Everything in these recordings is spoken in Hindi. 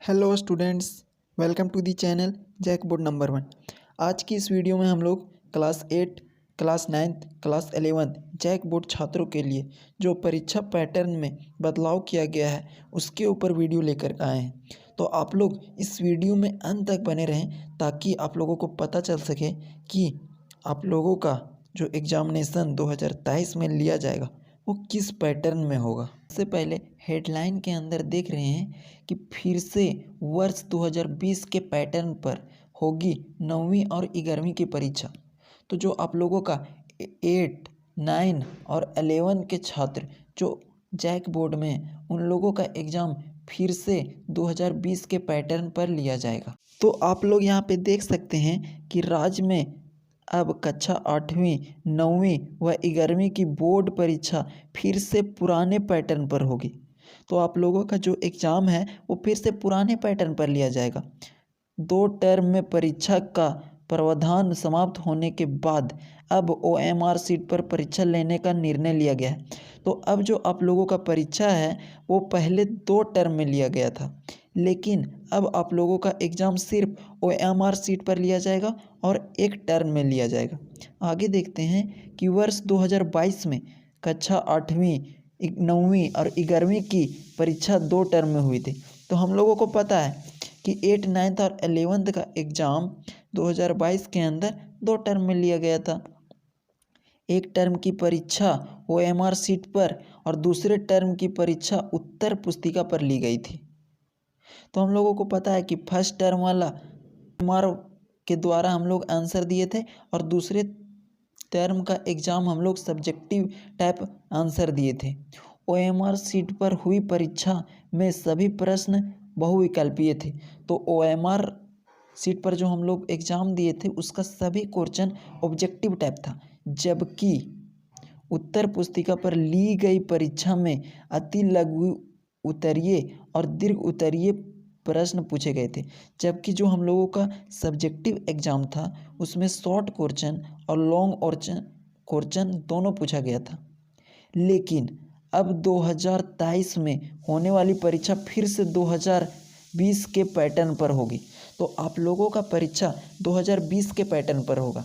Hello students, welcome to the channel JAC board number 1। आज की इस वीडियो में हम लोग class 8, class 9th, class 11th JAC board छात्रों के लिए जो परीक्षा पैटर्न में बदलाव किया गया है उसके ऊपर वीडियो लेकर आए हैं। तो आप लोग इस वीडियो में अंत तक बने रहें ताकि आप लोगों को पता चल सके कि आप लोगों का जो एग्ज़ामिनेशन 2023 में लिया जाएगा वो किस पैटर्न में होगा। सबसे पहले हेडलाइन के अंदर देख रहे हैं कि फिर से वर्ष 2020 के पैटर्न पर होगी 9वीं और 11वीं की परीक्षा। तो जो आप लोगों का 8, 9 और 11 के छात्र जो जैक बोर्ड में उन लोगों का एग्ज़ाम फिर से 2020 के पैटर्न पर लिया जाएगा। तो आप लोग यहाँ पे देख सकते हैं कि राज्य में अब कक्षा 8वीं, 9वीं व 11वीं की बोर्ड परीक्षा फिर से पुराने पैटर्न पर होगी। तो आप लोगों का जो एग्ज़ाम है वो फिर से पुराने पैटर्न पर लिया जाएगा। 2 टर्म में परीक्षा का प्रावधान समाप्त होने के बाद अब OMR सीट पर परीक्षा लेने का निर्णय लिया गया है। तो अब जो आप लोगों का परीक्षा है वो पहले 2 टर्म में लिया गया था, लेकिन अब आप लोगों का एग्ज़ाम सिर्फ OMR सीट पर लिया जाएगा और 1 टर्म में लिया जाएगा। आगे देखते हैं कि वर्ष 2022 में कक्षा 8वीं, 9वीं और 11वीं की परीक्षा 2 टर्म में हुई थी। तो हम लोगों को पता है कि 8, 9th और 11th का एग्ज़ाम 2022 के अंदर 2 टर्म में लिया गया था। एक टर्म की परीक्षा OMR सीट पर और दूसरे टर्म की परीक्षा उत्तर पुस्तिका पर ली गई थी। तो हम लोगों को पता है कि फर्स्ट टर्म वाला OMR के द्वारा हम लोग आंसर दिए थे और दूसरे टर्म का एग्ज़ाम हम लोग सब्जेक्टिव टाइप आंसर दिए थे। OMR सीट पर हुई परीक्षा में सभी प्रश्न बहुविकल्पीय थे। तो OMR सीट पर जो हम लोग एग्ज़ाम दिए थे उसका सभी क्वेश्चन ऑब्जेक्टिव टाइप था, जबकि उत्तर पुस्तिका पर ली गई परीक्षा में अति लघु उत्तरीय और दीर्घ उत्तरीय प्रश्न पूछे गए थे। जबकि जो हम लोगों का सब्जेक्टिव एग्ज़ाम था उसमें शॉर्ट क्वेश्चन और लॉन्ग क्वेश्चन दोनों पूछा गया था। लेकिन अब 2023 में होने वाली परीक्षा फिर से 2020 के पैटर्न पर होगी। तो आप लोगों का परीक्षा 2020 के पैटर्न पर होगा।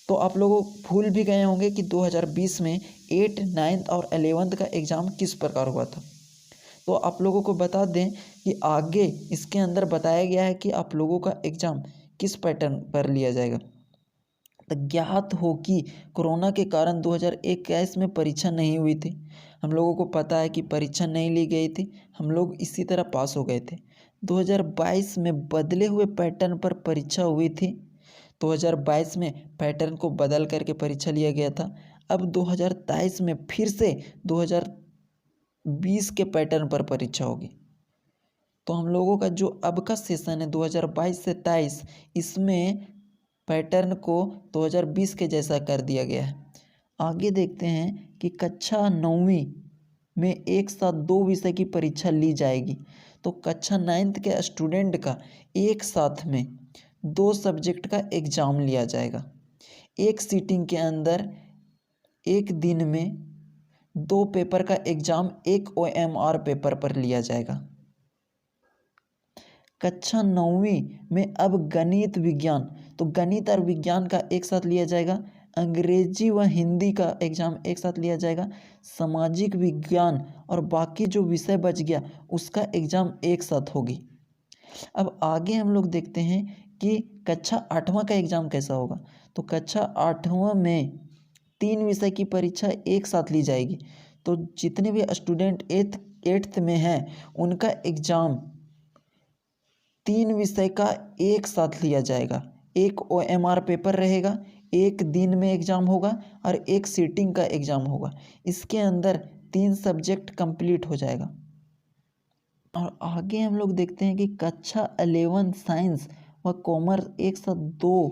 तो आप लोग भूल भी गए होंगे कि 2020 में 8, 9th और 11th का एग्ज़ाम किस प्रकार हुआ था। तो आप लोगों को बता दें कि आगे इसके अंदर बताया गया है कि आप लोगों का एग्ज़ाम किस पैटर्न पर लिया जाएगा। तो ज्ञात हो कि कोरोना के कारण 2021 में परीक्षा नहीं हुई थी। हम लोगों को पता है कि परीक्षा नहीं ली गई थी, हम लोग इसी तरह पास हो गए थे। 2022 में बदले हुए पैटर्न पर परीक्षा हुई थी। 2022 में पैटर्न को बदल करके परीक्षा लिया गया था। अब 2023 में फिर से 2020 के पैटर्न पर परीक्षा होगी। तो हम लोगों का जो अब का सेशन है 2022 से 23, इसमें पैटर्न को 2020 के जैसा कर दिया गया है। आगे देखते हैं कि कक्षा 9वीं में एक साथ 2 विषय की परीक्षा ली जाएगी। तो कक्षा 9th के स्टूडेंट का एक साथ में 2 सब्जेक्ट का एग्ज़ाम लिया जाएगा। एक सीटिंग के अंदर एक दिन में 2 पेपर का एग्ज़ाम एक OMR पेपर पर लिया जाएगा। कक्षा 9वीं में अब गणित विज्ञान, तो गणित और विज्ञान का एक साथ लिया जाएगा। अंग्रेजी व हिंदी का एग्ज़ाम एक साथ लिया जाएगा। सामाजिक विज्ञान और बाकी जो विषय बच गया उसका एग्ज़ाम एक साथ होगी। अब आगे हम लोग देखते हैं कि कक्षा 8वां का एग्ज़ाम कैसा होगा। तो कक्षा 8वां में 3 विषय की परीक्षा एक साथ ली जाएगी। तो जितने भी स्टूडेंट 8th में हैं उनका एग्ज़ाम 3 विषय का एक साथ लिया जाएगा। एक OMR पेपर रहेगा, एक दिन में एग्ज़ाम होगा और एक सीटिंग का एग्ज़ाम होगा। इसके अंदर 3 सब्जेक्ट कंप्लीट हो जाएगा। और आगे हम लोग देखते हैं कि कक्षा 11 साइंस व कॉमर्स एक साथ 2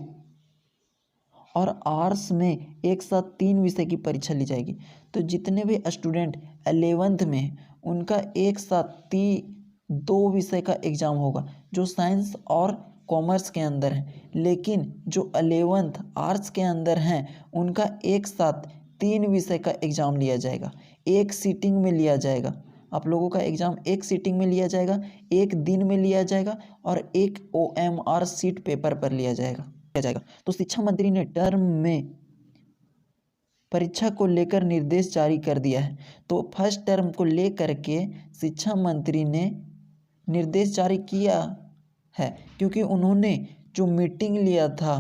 और आर्ट्स में एक साथ 3 विषय की परीक्षा ली जाएगी। तो जितने भी स्टूडेंट 11th में हैं उनका एक साथ 2 विषय का एग्ज़ाम होगा जो साइंस और कॉमर्स के अंदर है। लेकिन जो 11th आर्ट्स के अंदर हैं उनका एक साथ 3 विषय का एग्ज़ाम लिया जाएगा, एक सीटिंग में लिया जाएगा। आप लोगों का एग्ज़ाम एक सीटिंग में लिया जाएगा, एक दिन में लिया जाएगा और एक OMR सीट पेपर पर लिया जाएगा। तो शिक्षा मंत्री ने टर्म में परीक्षा को लेकर निर्देश जारी कर दिया है। तो फर्स्ट टर्म को लेकर के शिक्षा मंत्री ने निर्देश जारी किया है, क्योंकि उन्होंने जो मीटिंग लिया था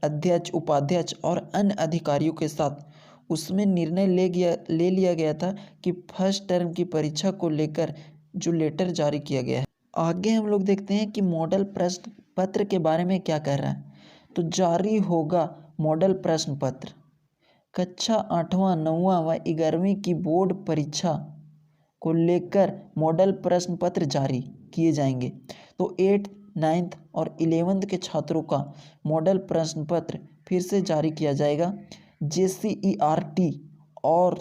अध्यक्ष, उपाध्यक्ष और अन्य अधिकारियों के साथ, उसमें निर्णय ले लिया गया था कि फर्स्ट टर्म की परीक्षा को लेकर जो लेटर जारी किया गया है। आगे हम लोग देखते हैं कि मॉडल प्रश्न पत्र के बारे में क्या कह रहा है। तो जारी होगा मॉडल प्रश्न पत्र। कक्षा 8वां, 9वां व 11वीं की बोर्ड परीक्षा को लेकर मॉडल प्रश्न पत्र जारी किए जाएंगे। तो 8th, 9th और 11th के छात्रों का मॉडल प्रश्न पत्र फिर से जारी किया जाएगा। JCERT और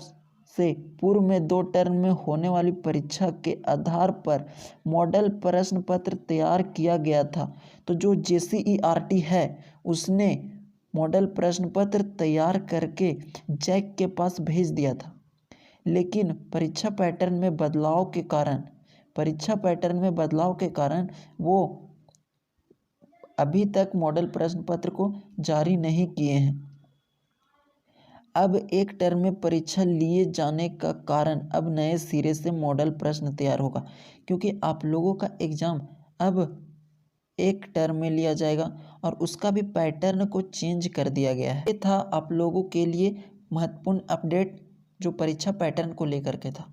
से पूर्व में 2 टर्म में होने वाली परीक्षा के आधार पर मॉडल प्रश्न पत्र तैयार किया गया था। तो जो JCERT है उसने मॉडल प्रश्न पत्र तैयार करके जैक के पास भेज दिया था, लेकिन परीक्षा पैटर्न में बदलाव के कारण वो अभी तक मॉडल प्रश्न पत्र को जारी नहीं किए हैं। अब एक टर्म में परीक्षा लिए जाने का कारण अब नए सिरे से मॉडल प्रश्न तैयार होगा, क्योंकि आप लोगों का एग्ज़ाम अब एक टर्म में लिया जाएगा और उसका भी पैटर्न को चेंज कर दिया गया है। ये था आप लोगों के लिए महत्वपूर्ण अपडेट जो परीक्षा पैटर्न को लेकर के था।